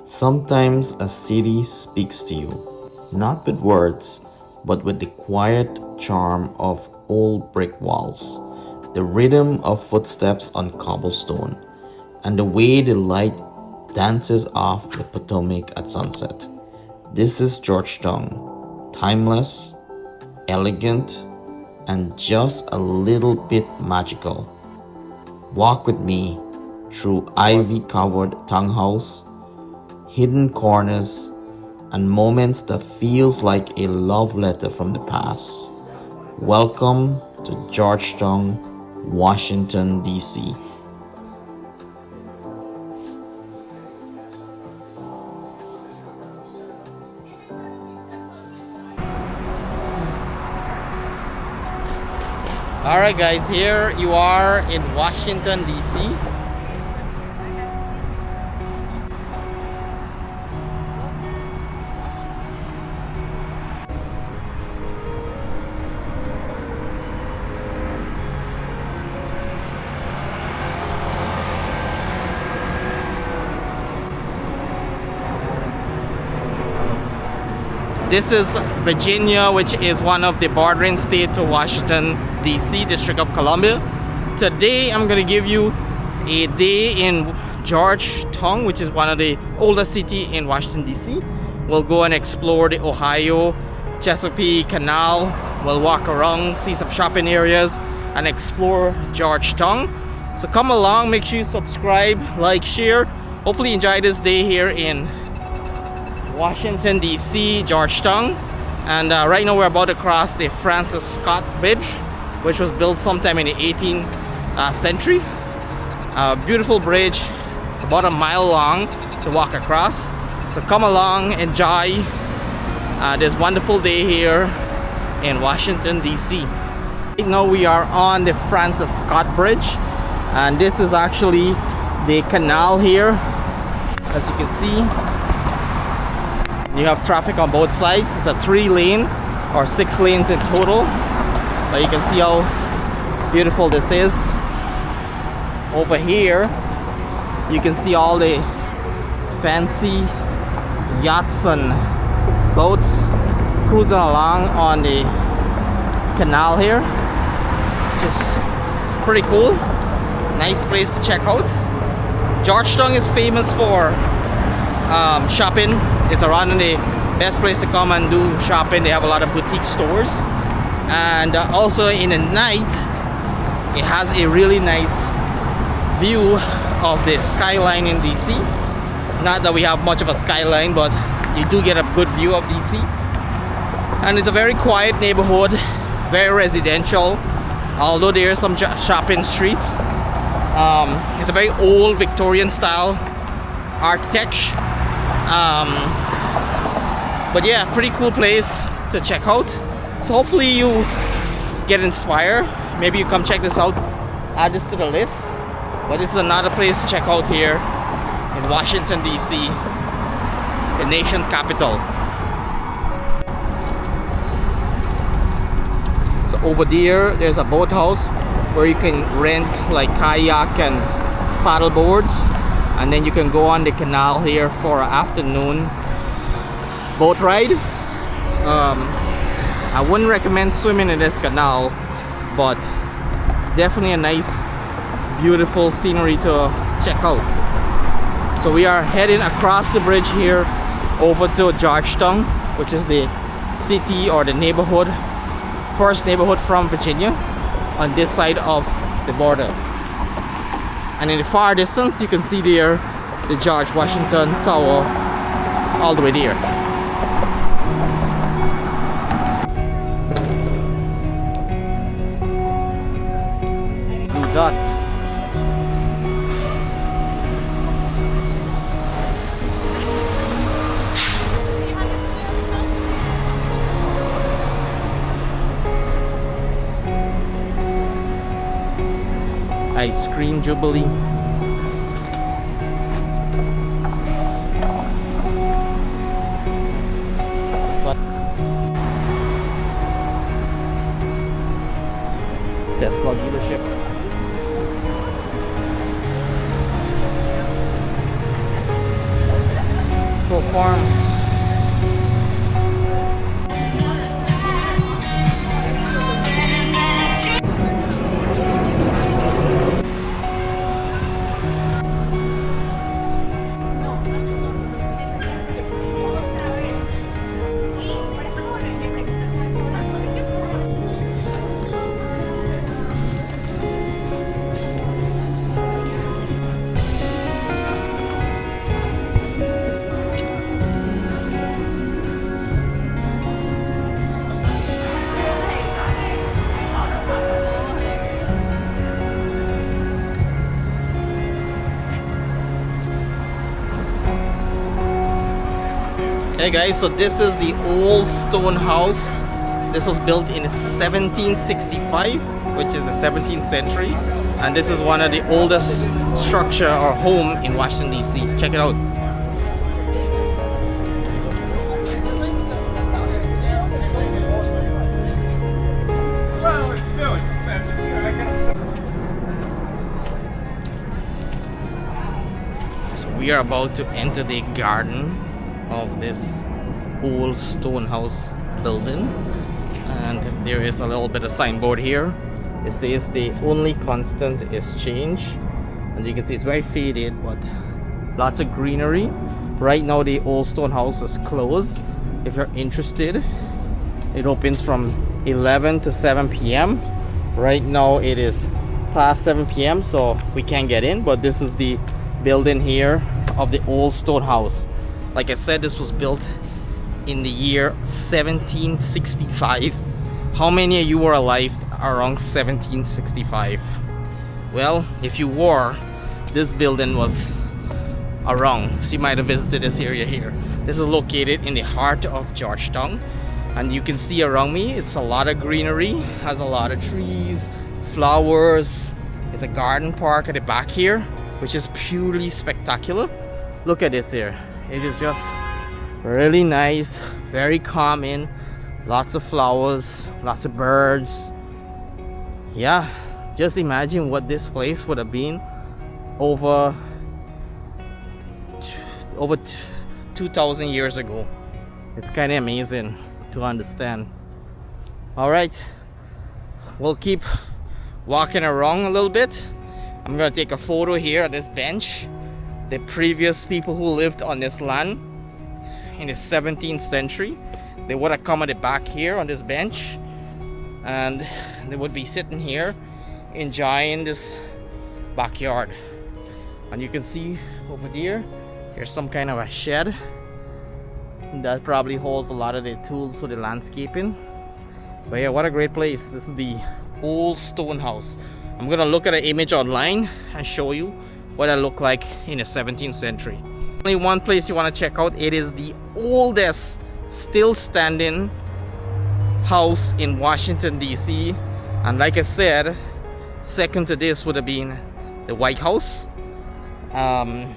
Sometimes a city speaks to you, not with words, but with the quiet charm of old brick walls, the rhythm of footsteps on cobblestone, and the way the light dances off the Potomac at sunset. This is Georgetown, timeless, elegant, and just a little bit magical. Walk with me through ivy-covered townhouse, hidden corners, and moments that feels like a love letter from the past. Welcome to Georgetown, Washington, D.C. Alright guys, here you are in Washington D.C. This is Virginia, which is one of the bordering states to Washington D.C., District of Columbia. Today I'm going to give you a day in Georgetown, which is one of the oldest cities in Washington D.C. We'll go and explore the Ohio Chesapeake Canal. We'll walk around, see some shopping areas, and explore Georgetown. So come along, make sure you subscribe, like, share. Hopefully you enjoy this day here in Washington D.C., Georgetown. And right now we're about to cross the Francis Scott Bridge, which was built sometime in the 18th century. Beautiful bridge. It's about a mile long to walk across. So come along, enjoy this wonderful day here in Washington D.C. Right now we are on the Francis Scott Bridge, and this is actually the canal here. As you can see, you have traffic on both sides. It's a 3-lane or 6 lanes in total. So you can see how beautiful this is. Over here, you can see all the fancy yachts and boats cruising along on the canal here, which is pretty cool. Nice place to check out. Georgetown is famous for shopping. It's around the best place to come and do shopping. They have a lot of boutique stores, and also in the night it has a really nice view of the skyline in DC. Not that we have much of a skyline, but you do get a good view of DC. And it's a very quiet neighborhood, very residential, although there are some shopping streets. It's a very old Victorian style architecture. But yeah, pretty cool place to check out. So hopefully you get inspired. Maybe you come check this out, add this to the list. But this is another place to check out here in Washington D.C., the nation capital. So over there's a boathouse where you can rent like kayak and paddle boards, and then you can go on the canal here for an afternoon boat ride. I wouldn't recommend swimming in this canal, but definitely a nice, beautiful scenery to check out. So we are heading across the bridge here over to Georgetown, which is the city or the neighborhood, first neighborhood from Virginia on this side of the border. And in the far distance you can see there the George Washington Tower all the way there. Blue dot. Ice cream jubilee. Tesla dealership. farm. Hey guys, so this is the old stone house. This was built in 1765, which is the 17th century, and this is one of the oldest structure or home in Washington D.C. Check it out. So we are about to enter the garden of this old stone house building, and there is a little bit of signboard here. It says the only constant is change, and you can see it's very faded but lots of greenery. Right now the old stone house is closed. If you're interested, it opens from 11 to 7 p.m. Right now it is past 7 p.m. so we can't get in, but this is the building here of the old stone house. Like I said, this was built in the year 1765. How many of you were alive around 1765? Well, if you were, this building was around, so you might have visited this area here. This is located in the heart of Georgetown, and you can see around me, it's a lot of greenery, has a lot of trees, flowers. It's a garden park at the back here, which is purely spectacular. Look at this here. It is just really nice, very calming, lots of flowers, lots of birds. Yeah, just imagine what this place would have been over 2,000 years ago. It's kind of amazing to understand. All right, we'll keep walking around a little bit. I'm gonna take a photo here at this bench. The previous people who lived on this land in the 17th century, they would have come at the back here on this bench, and they would be sitting here enjoying this backyard. And you can see over there, there's some kind of a shed that probably holds a lot of the tools for the landscaping. But yeah, what a great place. This is the old stone house. I'm gonna look at an image online and show you what it looked like in the 17th century. Only one place you want to check out. It is the oldest still standing house in Washington D.C. and like I said, second to this would have been the White House, and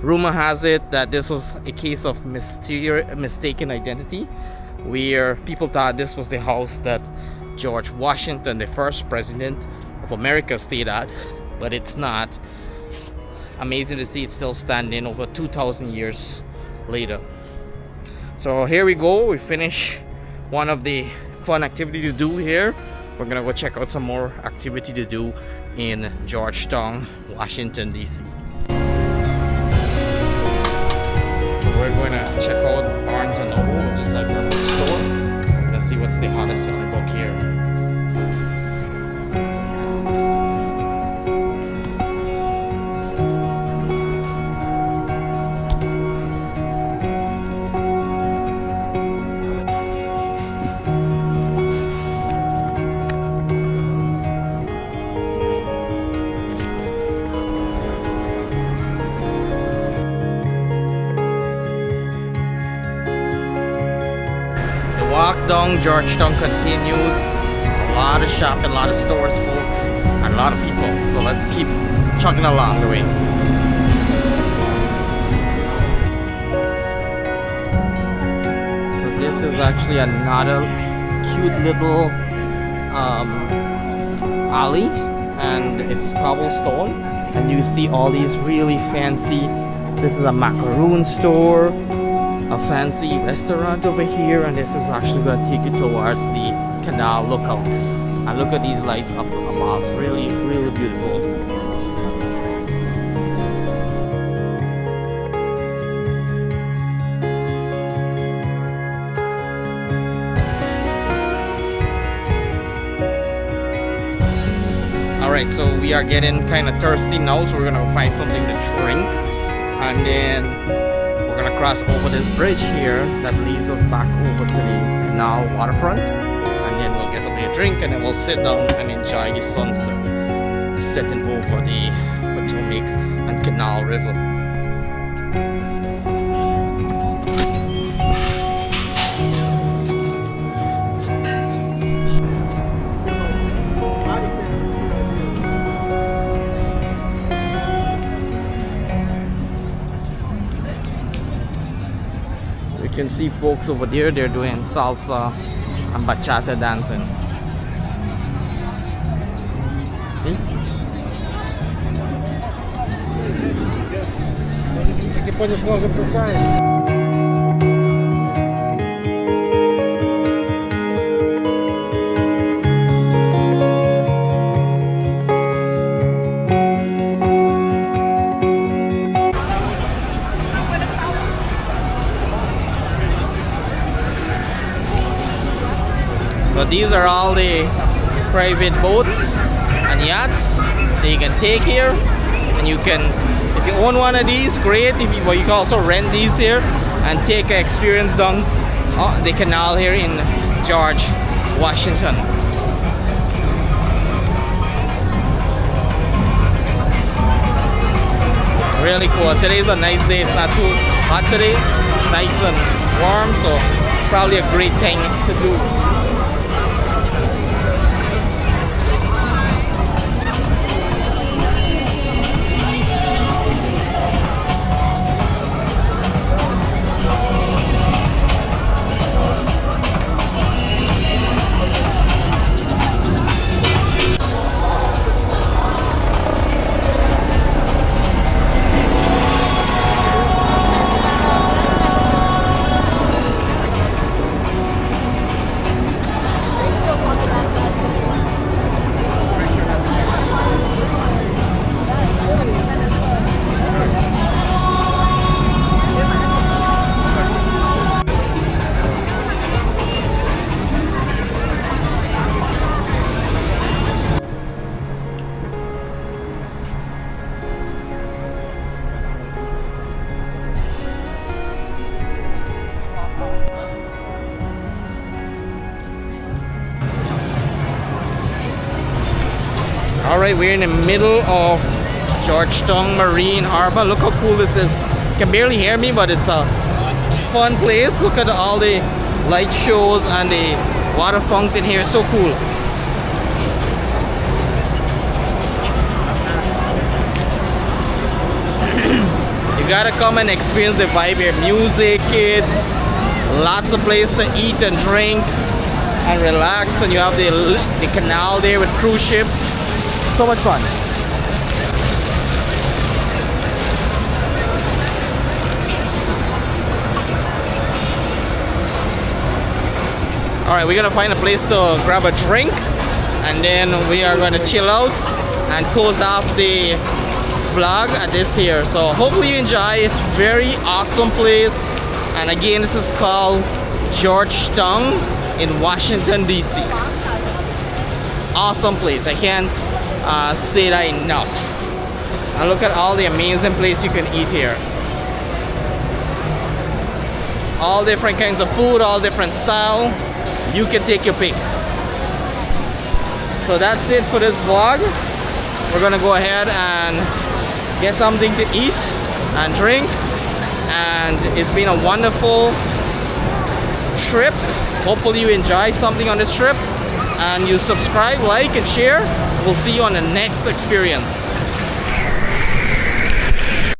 rumor has it that this was a case of mistaken identity, where people thought this was the house that George Washington, the first president of America, stayed at, but it's not. Amazing to see it's still standing over 2,000 years later. So here we go. We finish one of the fun activity to do here. We're gonna go check out some more activity to do in Georgetown, Washington D.C. So we're going to check out Barnes & Noble, which is like a bookstore. Let's see what's the hottest selling book here. Walk down Georgetown continues. It's a lot of shopping, a lot of stores, folks, and a lot of people. So let's keep chugging along the way. So this is actually another cute little alley, and it's cobblestone, and you see all these really fancy This is a macaroon store, a fancy restaurant over here, and this is actually going to take you towards the canal lookout. And look at these lights up above. Really, really beautiful. Alright, so we are getting kind of thirsty now, so we're gonna find something to drink, and then we're gonna cross over this bridge here that leads us back over to the canal waterfront, and then we'll get something to drink, and then we'll sit down and enjoy the sunset setting over the Potomac and Canal River. You can see folks over there, they're doing salsa and bachata dancing. See? So these are all the private boats and yachts that you can take here, and you can, if you own one of these, great. If you, but you can also rent these here and take an experience down the canal here in George, Washington. Really cool. Today's a nice day. It's not too hot today. It's nice and warm, so probably a great thing to do. Alright, we're in the middle of Georgetown Marine Harbor. Look how cool this is. You can barely hear me, but it's a fun place. Look at all the light shows and the water fountain here. So cool. You gotta come and experience the vibe here. Music, kids, lots of places to eat and drink and relax. And you have the canal there with cruise ships. So much fun. Alright, we're gonna find a place to grab a drink, and then we are gonna chill out and close off the vlog at this here. So hopefully you enjoy it. Very awesome place. And again, this is called Georgetown in Washington D.C. Awesome place. I can't say that enough. And look at all the amazing places you can eat here. All different kinds of food, all different style. You can take your pick. So that's it for this vlog. We're gonna go ahead and get something to eat and drink. And it's been a wonderful trip. Hopefully you enjoy something on this trip. And you subscribe, like, and share. We'll see you on the next experience.